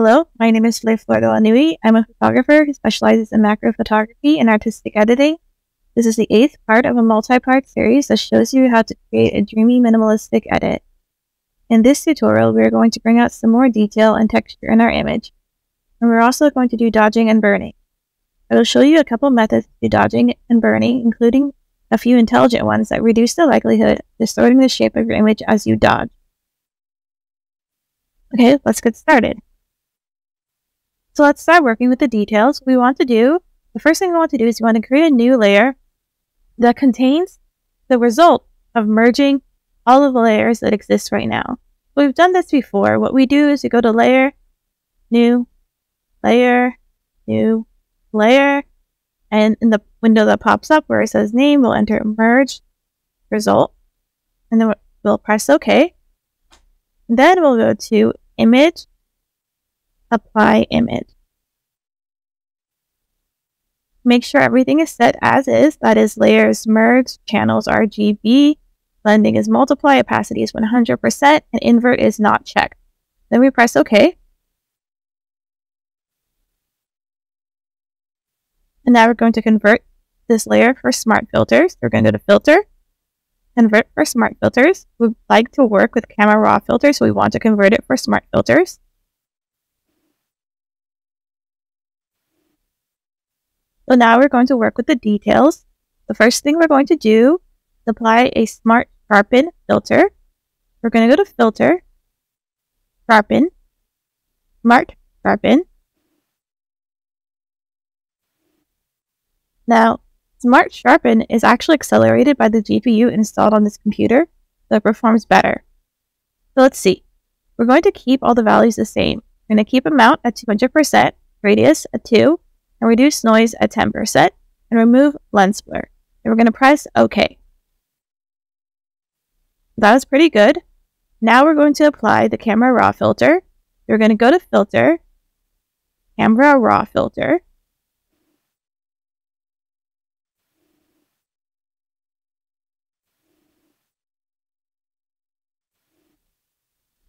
Hello, my name is lesfleursdelanuit. I'm a photographer who specializes in macro photography and artistic editing. This is the 8th part of a multi-part series that shows you how to create a dreamy minimalistic edit. In this tutorial, we are going to bring out some more detail and texture in our image, and we're also going to do dodging and burning. I will show you a couple methods to do dodging and burning, including a few intelligent ones that reduce the likelihood of distorting the shape of your image as you dodge. Okay, let's get started. So let's start working with the details. The first thing we want to do is we want to create a new layer that contains the result of merging all of the layers that exist right now. So we've done this before. What we do is we go to Layer, New, Layer, New, Layer, and in the window that pops up where it says Name, we'll enter Merge Result, and then we'll press OK. Then we'll go to Image, Apply Image. Make sure everything is set as is, that is layers merged, channels RGB, blending is multiply, opacity is 100%, and invert is not checked. Then we press OK. And now we're going to convert this layer for smart filters. We're going to go to Filter, Convert for smart filters. We like to work with camera raw filters, so we want to convert it for smart filters. So now we're going to work with the details. The first thing we're going to do is apply a Smart Sharpen filter. We're going to go to Filter, Sharpen, Smart Sharpen. Now, Smart Sharpen is actually accelerated by the GPU installed on this computer, so it performs better. So let's see. We're going to keep all the values the same. We're going to keep amount at 200%, radius at 2, and reduce noise at 10%, and remove lens blur. And we're going to press OK. That was pretty good. Now we're going to apply the camera raw filter. We're going to go to Filter, Camera Raw Filter.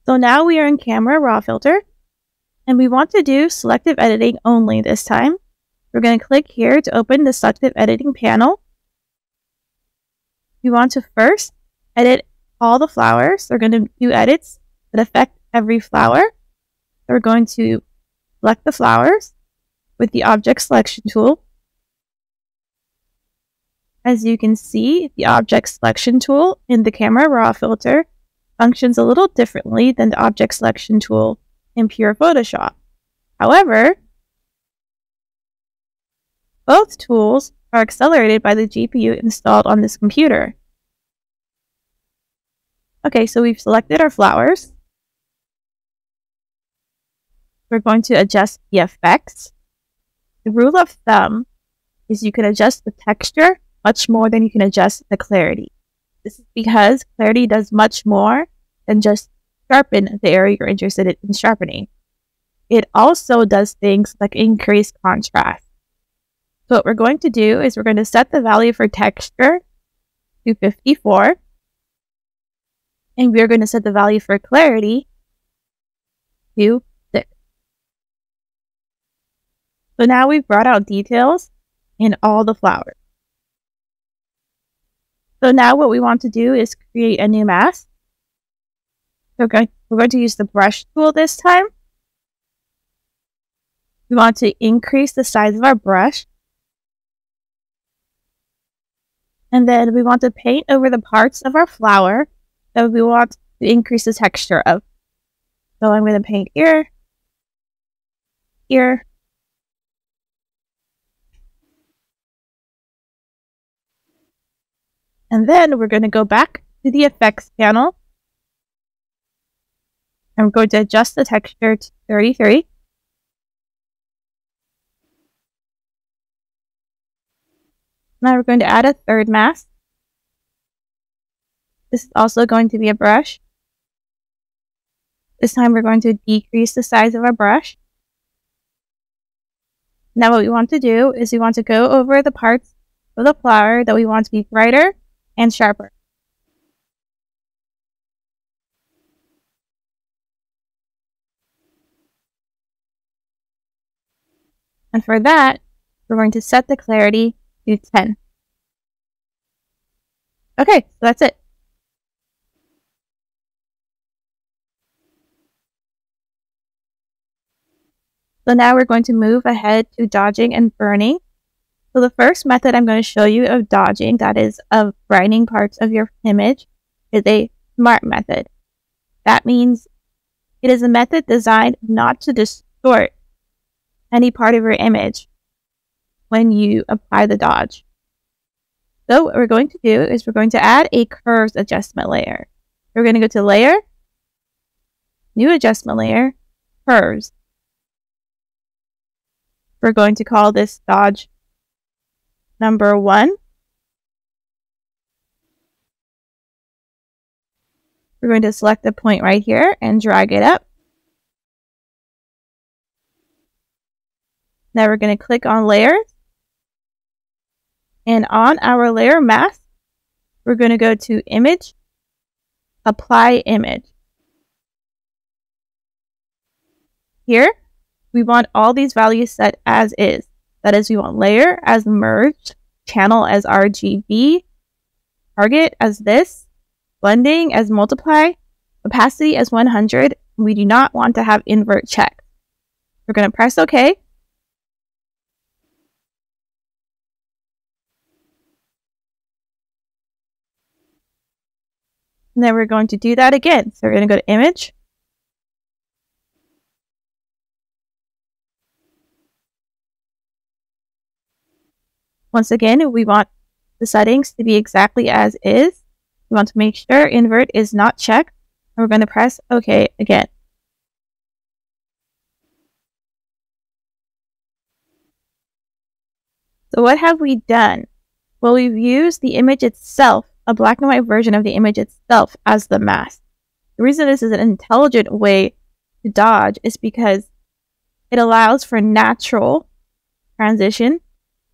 So now we are in Camera Raw Filter, and we want to do selective editing only this time. We're going to click here to open the selective editing panel. We want to first edit all the flowers. We're going to do edits that affect every flower. We're going to select the flowers with the Object Selection tool. As you can see, the Object Selection tool in the Camera Raw filter functions a little differently than the Object Selection tool in pure Photoshop. However, both tools are accelerated by the GPU installed on this computer. Okay, so we've selected our flowers. We're going to adjust the effects. The rule of thumb is you can adjust the texture much more than you can adjust the clarity. This is because clarity does much more than just sharpen the area you're interested in sharpening. It also does things like increase contrast. So what we're going to do is we're going to set the value for texture to 54. And we're going to set the value for clarity to 6. So now we've brought out details in all the flowers. So now what we want to do is create a new mask. We're going to use the brush tool this time. We want to increase the size of our brush. And then we want to paint over the parts of our flower that we want to increase the texture of. So I'm going to paint ear, ear, and then we're going to go back to the effects panel. And we're going to adjust the texture to 33. Now we're going to add a third mask. This is also going to be a brush. This time we're going to decrease the size of our brush. Now what we want to do is we want to go over the parts of the flower that we want to be brighter and sharper. And for that, we're going to set the clarity to 10. Okay, so that's it. So now we're going to move ahead to dodging and burning. So the first method I'm going to show you of dodging, that is of brightening parts of your image, is a smart method. That means it is a method designed not to distort any part of your image when you apply the dodge. So what we're going to do is we're going to add a curves adjustment layer. We're going to go to Layer, New Adjustment Layer, Curves. We're going to call this dodge number 1. We're going to select the point right here and drag it up. Now we're going to click on Layers. And on our layer mask, we're going to go to Image, Apply Image. Here, we want all these values set as is. That is, we want layer as merged, channel as RGB, target as this, blending as multiply, opacity as 100. We do not want to have invert checked. We're going to press OK. And then we're going to do that again. So we're going to go to Image, once again, we want the settings to be exactly as is. We want to make sure invert is not checked. And we're going to press OK again. So what have we done? Well, we've used the image itself, a black and white version of the image itself, as the mask. The reason this is an intelligent way to dodge is because it allows for natural transition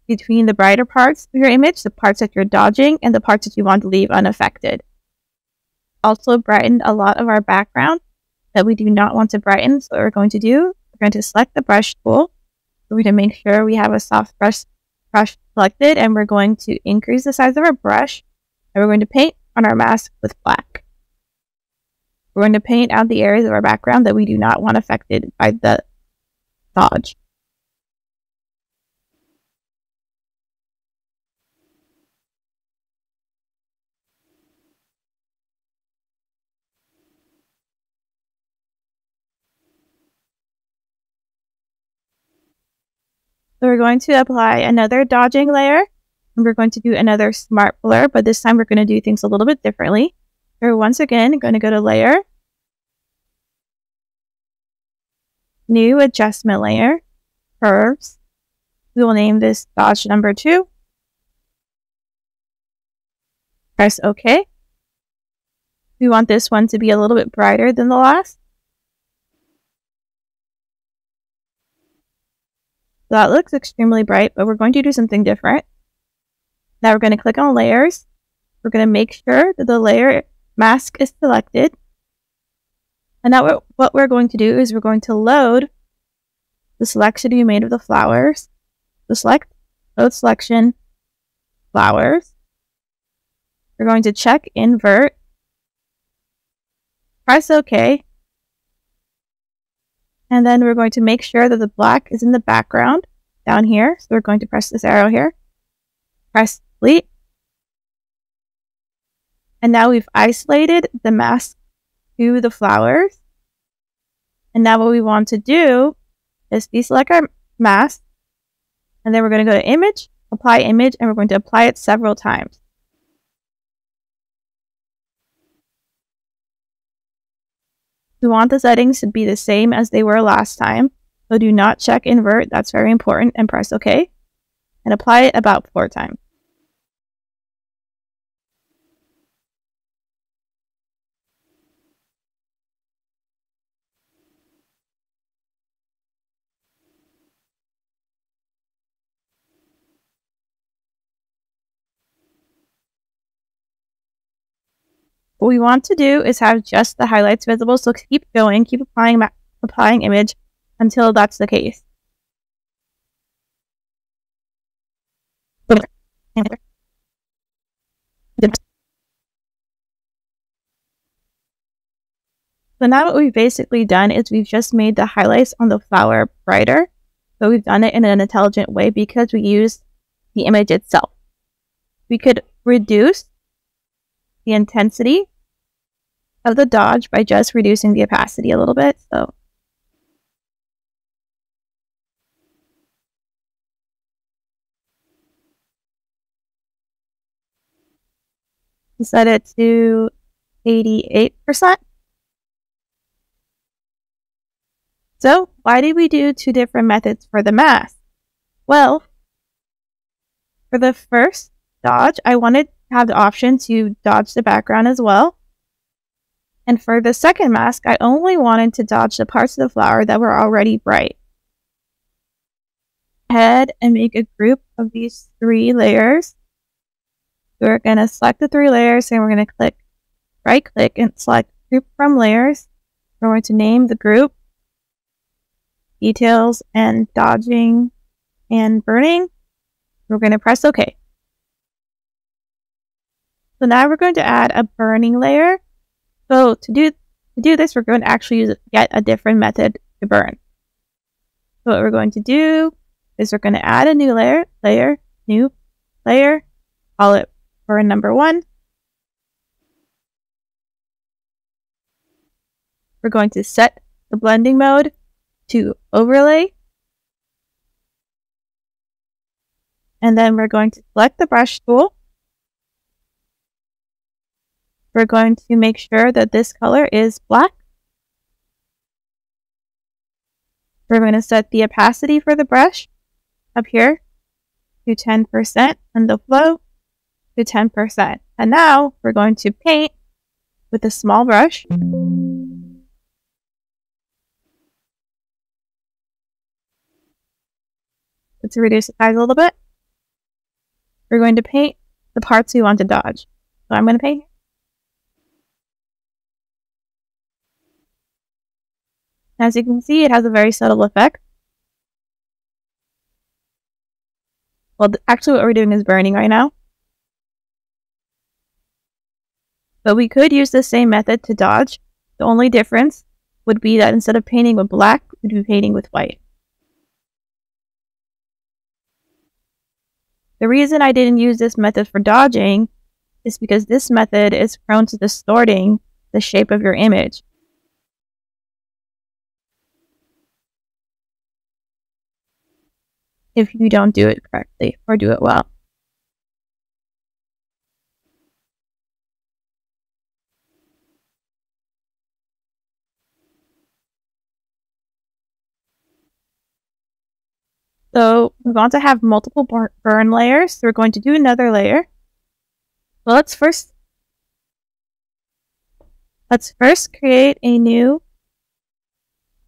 between the brighter parts of your image, the parts that you're dodging, and the parts that you want to leave unaffected. Also brightened a lot of our background that we do not want to brighten. So what we're going to do, we're going to select the brush tool. We're going to make sure we have a soft brush selected, and we're going to increase the size of our brush, and we're going to paint on our mask with black. We're going to paint out the areas of our background that we do not want affected by the dodge. So we're going to apply another dodging layer, and we're going to do another smart blur, but this time we're going to do things a little bit differently. We're once again going to go to Layer, New Adjustment Layer, Curves. We will name this dodge number 2. Press OK. We want this one to be a little bit brighter than the last. So that looks extremely bright, but we're going to do something different. Now we're going to click on Layers. We're going to make sure that the layer mask is selected. And now what we're going to do is we're going to load the selection you made of the flowers. So select Load Selection, Flowers. We're going to check Invert. Press OK. And then we're going to make sure that the black is in the background down here. So we're going to press this arrow here. Press Delete. And now we've isolated the mask to the flowers. And now what we want to do is deselect our mask. And then we're going to go to Image, Apply Image, and we're going to apply it several times. We want the settings to be the same as they were last time. So do not check invert, that's very important, and press OK. And apply it about 4 times. What we want to do is have just the highlights visible, so keep going, keep applying image until that's the case. So now what we've basically done is we've just made the highlights on the flower brighter. So we've done it in an intelligent way because we used the image itself. We could reduce the intensity of the dodge by just reducing the opacity a little bit. So set it to 88%. So why did we do two different methods for the mask? Well, for the first dodge, I wanted to have the option to dodge the background as well. And for the second mask, I only wanted to dodge the parts of the flower that were already bright. Go ahead and make a group of these 3 layers. We're going to select the 3 layers and we're going to right click and select group from layers. We're going to name the group details and dodging and burning. We're going to press OK. So now we're going to add a burning layer. So to do this, we're going to actually use yet a different method to burn. So what we're going to do is we're going to add a new new layer, call it burn number 1. We're going to set the blending mode to overlay. And then we're going to select the brush tool. We're going to make sure that this color is black. We're going to set the opacity for the brush up here to 10% and the flow to 10%. And now we're going to paint with a small brush. Let's reduce the size a little bit. We're going to paint the parts we want to dodge. So I'm going to paint. As you can see, it has a very subtle effect. Well, actually what we're doing is burning right now. But we could use the same method to dodge. The only difference would be that instead of painting with black, we'd be painting with white. The reason I didn't use this method for dodging is because this method is prone to distorting the shape of your image. If you don't do it correctly or do it well. So we want to have multiple burn layers. So we're going to do another layer. Well, let's first create a new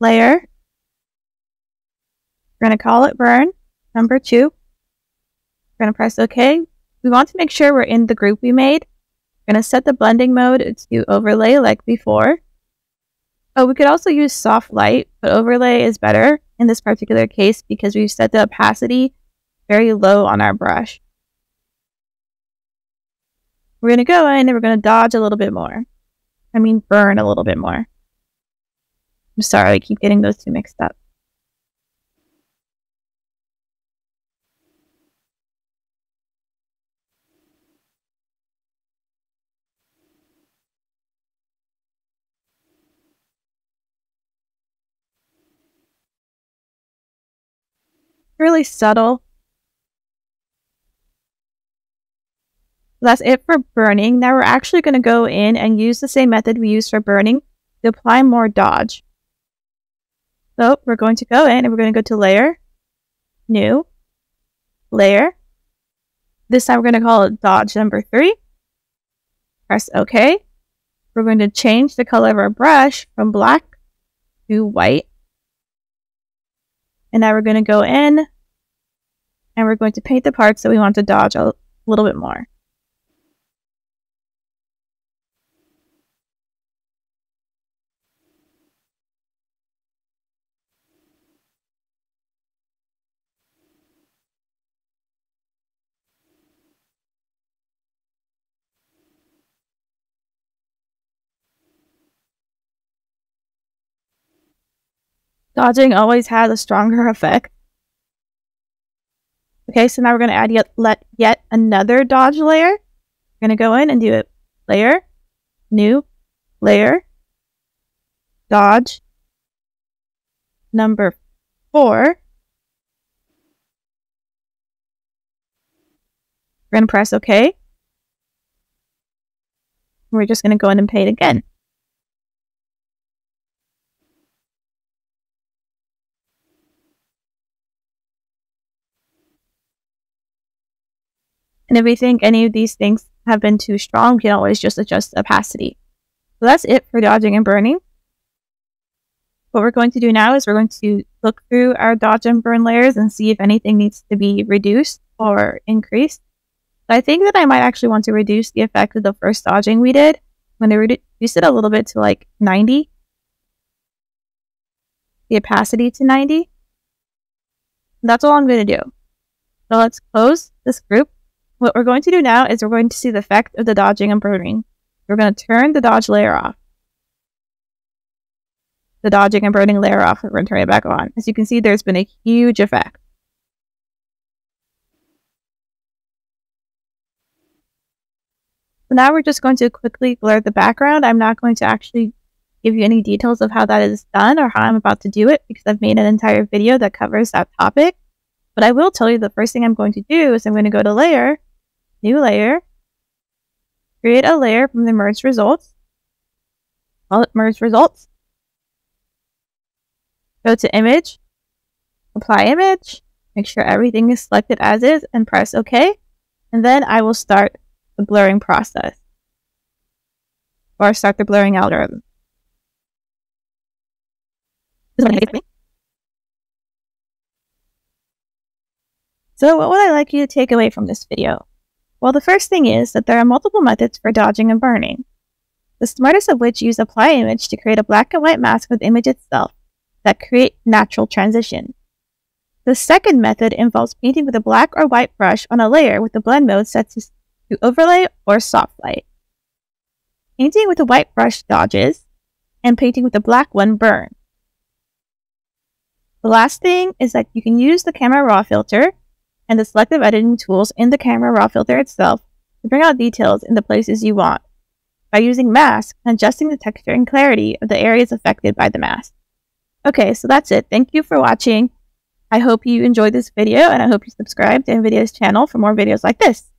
layer. We're going to call it burn number 2. We're going to press OK. We want to make sure we're in the group we made. We're going to set the blending mode to overlay like before. Oh, we could also use soft light, but overlay is better in this particular case because we've set the opacity very low on our brush. We're going to go in and we're going to dodge a little bit more. I mean, burn a little bit more. I'm sorry, I keep getting those two mixed up. Really subtle. That's it for burning. Now we're actually going to go in and use the same method we used for burning to apply more dodge. So we're going to go in and we're going to go to Layer, New, Layer. This time we're going to call it dodge number 3. Press OK. We're going to change the color of our brush from black to white. And now we're going to go in and we're going to paint the parts that we want to dodge a little bit more. Dodging always has a stronger effect. Okay, so now we're going to add yet another dodge layer. We're going to go in and do it. Layer, new, layer, dodge, number 4. We're going to press OK. We're just going to go in and paint again. And if we think any of these things have been too strong, we can always just adjust the opacity. So that's it for dodging and burning. What we're going to do now is we're going to look through our dodge and burn layers and see if anything needs to be reduced or increased. So I think that I might actually want to reduce the effect of the first dodging we did. I'm going to reduce it a little bit to like 90. The opacity to 90. That's all I'm going to do. So let's close this group. What we're going to do now is we're going to see the effect of the dodging and burning. We're going to turn the dodge layer off. The dodging and burning layer off. We're going to turn it back on. As you can see, there's been a huge effect. So now we're just going to quickly blur the background. I'm not going to actually give you any details of how that is done or how I'm about to do it because I've made an entire video that covers that topic. But I will tell you the first thing I'm going to do is I'm going to go to Layer, New Layer, create a layer from the merged results, call it Merged Results, go to Image, Apply Image, make sure everything is selected as is, and press OK. And then I will start the blurring process, or start the blurring algorithm. So what would I like you to take away from this video? Well, the first thing is that there are multiple methods for dodging and burning, the smartest of which use Apply Image to create a black and white mask of the image itself that create natural transition. The second method involves painting with a black or white brush on a layer with the blend mode set to overlay or soft light. Painting with a white brush dodges, and painting with a black one burn. The last thing is that you can use the camera raw filter and the selective editing tools in the camera raw filter itself to bring out details in the places you want by using mask and adjusting the texture and clarity of the areas affected by the mask. Okay, so that's it. Thank you for watching. I hope you enjoyed this video and I hope you subscribe to NVIDIA's channel for more videos like this.